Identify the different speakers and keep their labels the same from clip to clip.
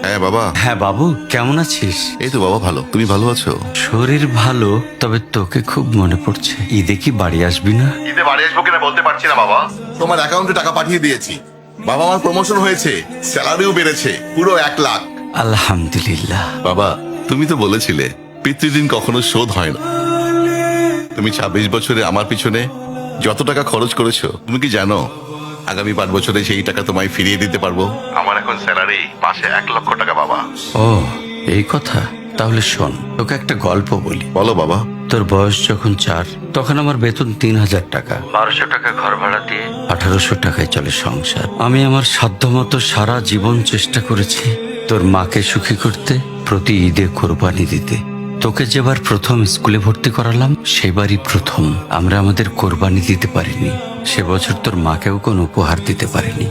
Speaker 1: হ্যাঁ বাবা।
Speaker 2: হ্যাঁ বাবু, কেমন আছিস?
Speaker 1: এই তো বাবা ভালো, তুমি ভালো আছো?
Speaker 2: শরীর ভালো, তবে তোকে খুব মনে পড়ছে। ঈদে কি বাড়ি আসবি না?
Speaker 1: ঈদে বাড়ি আসবো কিনা বলতে পারছি না বাবা। তোমার অ্যাকাউন্টে টাকা পাঠিয়ে দিয়েছি বাবা, আমার প্রমোশন হয়েছে, স্যালারিও বেড়েছে পুরো 1 লাখ।
Speaker 2: আলহামদুলিল্লাহ।
Speaker 1: বাবা তুমি তো বলেছিলে পিতৃদিন কখনো শোধ হয় না। তুমি 26 বছরে আমার পিছনে যত টাকা খরচ করেছো, তুমি কি জানো আগামী 5 বছরে সেই টাকা তোমায় ফিরিয়ে দিতে পারবো। আমার এখন স্যালারি মাসে 1 লক্ষ টাকা বাবা।
Speaker 2: ও, এই কথা। তাহলে শোন, তোকে একটা গল্প বলি।
Speaker 1: বলো বাবা।
Speaker 2: তোর বয়স যখন 4, তখন আমার বেতন 3000 টাকা। 1200 টাকা ঘর ভাড়া দিয়ে 1800 টাকায় চলে সংসার। আমি আমার সাধ্যমতো সারা জীবন চেষ্টা করেছি তোর মাকে সুখী করতে, প্রতি ঈদে কোরবানি দিতে। তোকে যেবার প্রথম স্কুলে ভর্তি করালাম, সেবারই প্রথম আমরা আমাদের কোরবানি দিতে পারিনি। সে বছর তোর মাকেও কোনো উপহার দিতে পারিনি।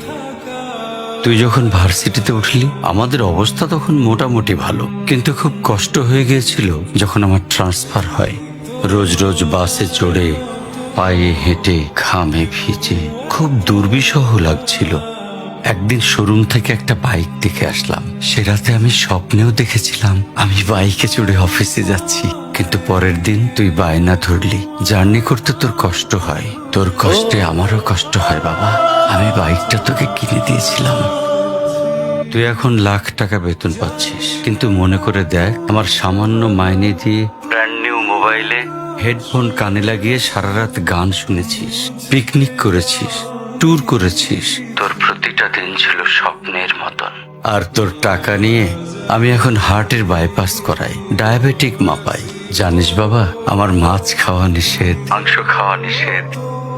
Speaker 2: তুই যখন ভার্সিটিতে উঠলি, আমাদের অবস্থা তখন মোটামুটি ভালো, কিন্তু খুব কষ্ট হয়ে গিয়েছিল যখন আমার ট্রান্সফার হয়। রোজ রোজ বাসে চড়ে, পায়ে হেঁটে, ঘামে ভিজে খুব দুর্বিষহ লাগছিল। একদিন শোরুম থেকে একটা বাইক দেখে আসলাম। সে রাতে আমি স্বপ্নেও দেখেছিলাম আমি বাইকে চড়ে অফিসে যাচ্ছি। কিন্তু পরের দিন তুই বায়না ধরলি, জার্নি করতে তোর কষ্ট হয়। তোর কষ্টে আমারও কষ্ট হয় বাবা। আমি বাইকটা তোকে কিনে দিয়েছিলাম। তুই এখন লাখ টাকা বেতন পাচ্ছিস, কিন্তু মনে করে দেখ, আমার সামান্য মাইনে দিয়ে ব্র্যান্ড নিউ মোবাইলে হেডফোন কানে লাগিয়ে সারা রাত গান শুনেছিস, পিকনিক করেছিস, ট্যুর করেছিস। তোর প্রতিটা দিন ছিল স্বপ্নের মতন। আর তোর টাকা নিয়ে আমি এখন হার্টের বাইপাস করাই, ডায়াবেটিক মাপাই। জানিস বাবা, আমার মাছ খাওয়া নিষেধ, মাংস খাওয়া নিষেধ।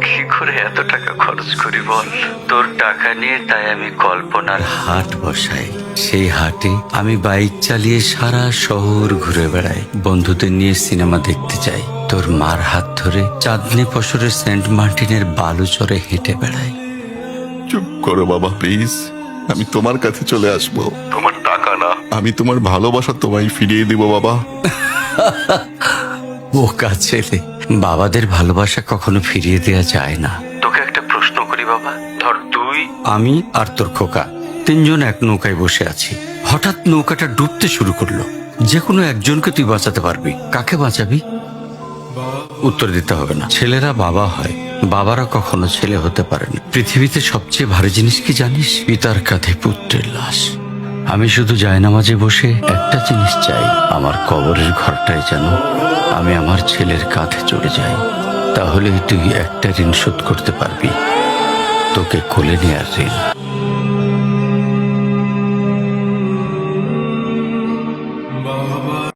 Speaker 2: কি করে এত টাকা খরচ করি বল? তোর টাকা নিয়ে তাই আমি কল্পনার হাট বসাই। সেই হাটে আমি বাইক চালিয়ে সারা শহর ঘুরে বেড়াই, বন্ধুদের নিয়ে সিনেমা দেখতে যাই, তোর মার হাত ধরে চাঁদনি পশরে সেন্ট মার্টিনের বালুচরে হেঁটে বেড়াই।
Speaker 1: চুপ করো বাবা প্লিজ, আমি তোমার কাছে চলে আসবো। তোমার টাকা না, আমি তোমার ভালোবাসা তোমায় ফিরিয়ে দিব বাবা।
Speaker 2: বোকা ছেলে, বাবাদের ভালোবাসা কখনো ফিরিয়ে দেয়া যায় না। তোকে একটা প্রশ্ন করি বাবা, ধর তুই, আমি আর তোর খোকা তিনজন এক নৌকায় বসে আছি। হঠাৎ নৌকাটা ডুবতে শুরু করলো। যে কোনো একজনকে তুই বাঁচাতে পারবি, কাকে বাঁচাবি? উত্তর দিতে হবে না। ছেলেরা বাবা হয়, বাবারা কখনো ছেলে হতে পারে না। পৃথিবীতে সবচেয়ে ভারী জিনিস কি জানিস? পিতার কাঁধে পুত্রের লাশ। আমি শুধু জায়নামাজে বসে একটা জিনিস চাই, আমার কবরের ঘরটায় যেন আমি আমার ছেলের কাঁধে চড়ে যাই। তাহলেই তুই একটা ঋণ শোধ করতে পারবি, তোকে কোলে নেয়ার ঋণ।